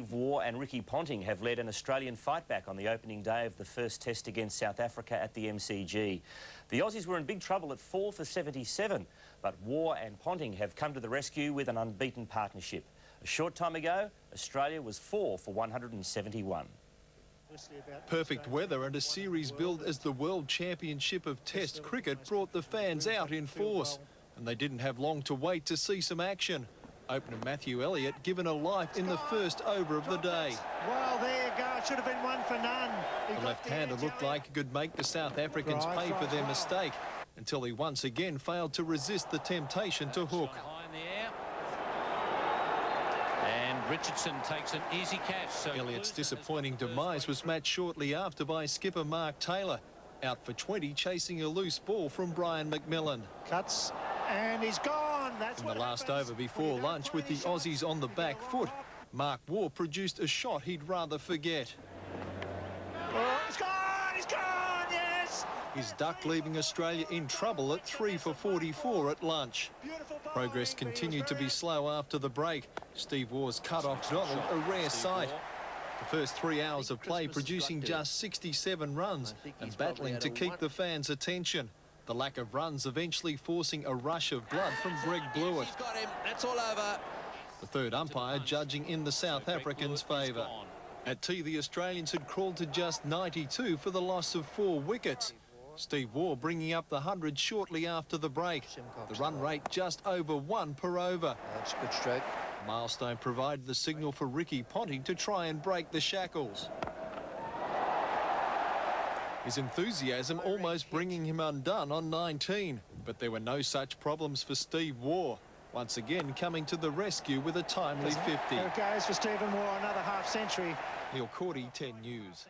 Steve Waugh and Ricky Ponting have led an Australian fight back on the opening day of the first test against South Africa at the MCG. The Aussies were in big trouble at 4 for 77, but Waugh and Ponting have come to the rescue with an unbeaten partnership. A short time ago, Australia was 4 for 171. Perfect weather and a series billed as the World Championship of Test Cricket brought the fans out in force, and they didn't have long to wait to see some action. Opener Matthew Elliott given a life in the first over of the day. Well, there you go. It should have been 1 for none. The left-hander looked like he could make the South Africans pay for their mistake until he once again failed to resist the temptation to hook. And Richardson takes an easy catch. So Elliott's disappointing demise was matched shortly after by skipper Mark Taylor, out for 20 chasing a loose ball from Brian McMillan. Cuts, and he's gone. That's in the last over before lunch, with the Aussies on the back foot, Mark Waugh produced a shot he'd rather forget. Oh, he's gone! He's gone! Yes! His duck leaving Australia in trouble at 3 for 44 at lunch. Progress continued to be slow after the break. Steve Waugh's cut-off Donald, a rare sight. The first 3 hours of play producing just 67 runs and battling to keep the fans' attention. The lack of runs eventually forcing a rush of blood from Greg Blewett. He's got him. That's all over. The third umpire judging in the South Africans' favour. At tea, the Australians had crawled to just 92 for the loss of 4 wickets. Steve Waugh bringing up the 100 shortly after the break. The run rate just over 1 per over. That's a good stroke. Milestone provided the signal for Ricky Ponting to try and break the shackles. His enthusiasm almost bringing him undone on 19, but there were no such problems for Steve Waugh, once again coming to the rescue with a timely 50. There it goes for Stephen Waugh, another half century. Cordy, 10 News.